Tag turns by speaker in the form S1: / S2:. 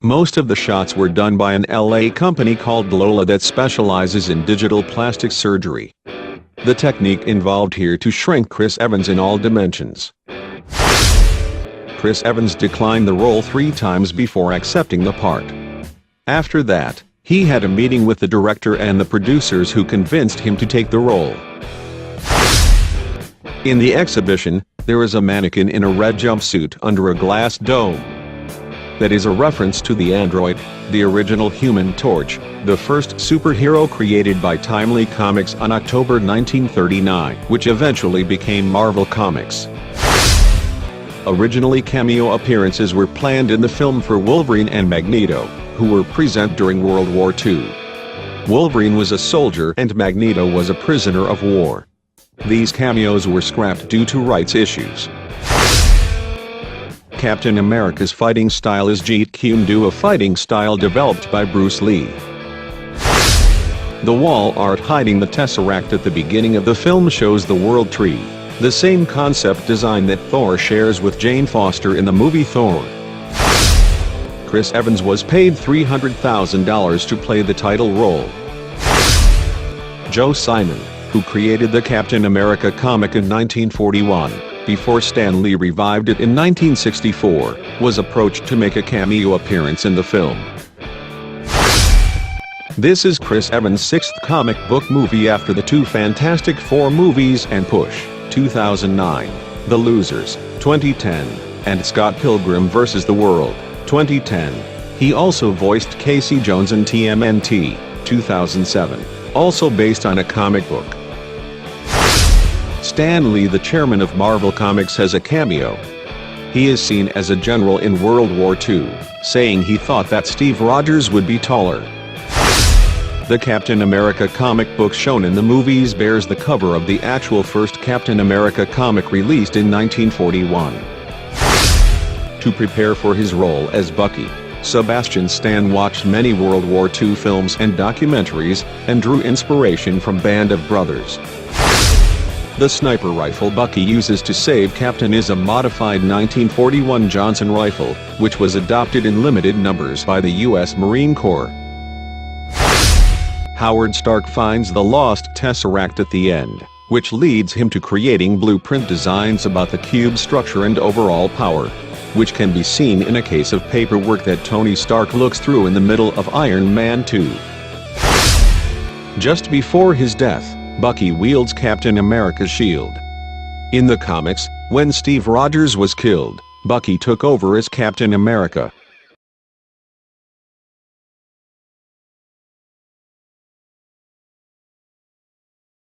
S1: Most of the shots were done by an LA company called Lola that specializes in digital plastic surgery. The technique involved here to shrink Chris Evans in all dimensions. Chris Evans declined the role 3 times before accepting the part. After that, he had a meeting with the director and the producers who convinced him to take the role. In the exhibition, there is a mannequin in a red jumpsuit under a glass dome. That is a reference to the android, the original Human Torch, the first superhero created by Timely Comics on October 1939, which eventually became Marvel Comics. Originally, cameo appearances were planned in the film for Wolverine and Magneto, who were present during World War II. Wolverine was a soldier and Magneto was a prisoner of war. These cameos were scrapped due to rights issues. Captain America's fighting style is Jeet Kune Do, a fighting style developed by Bruce Lee. The wall art hiding the Tesseract at the beginning of the film shows the World Tree, the same concept design that Thor shares with Jane Foster in the movie Thor. Chris Evans was paid $300,000 to play the title role. Joe Simon, who created the Captain America comic in 1941, before Stan Lee revived it in 1964, was approached to make a cameo appearance in the film. This is Chris Evans' 6th comic book movie after the 2 Fantastic Four movies and Push, 2009, The Losers, 2010, and Scott Pilgrim vs. the World, 2010. He also voiced Casey Jones in TMNT, 2007, also based on a comic book. Stan Lee, the chairman of Marvel Comics, has a cameo. He is seen as a general in World War II, saying he thought that Steve Rogers would be taller. The Captain America comic book shown in the movies bears the cover of the actual first Captain America comic released in 1941. To prepare for his role as Bucky, Sebastian Stan watched many World War II films and documentaries, and drew inspiration from Band of Brothers. The sniper rifle Bucky uses to save Captain is a modified 1941 Johnson rifle, which was adopted in limited numbers by the U.S. Marine Corps. Howard Stark finds the lost Tesseract at the end, which leads him to creating blueprint designs about the cube's structure and overall power, which can be seen in a case of paperwork that Tony Stark looks through in the middle of Iron Man 2. Just before his death, Bucky wields Captain America's shield. In the comics, when Steve Rogers was killed, Bucky took over as Captain America.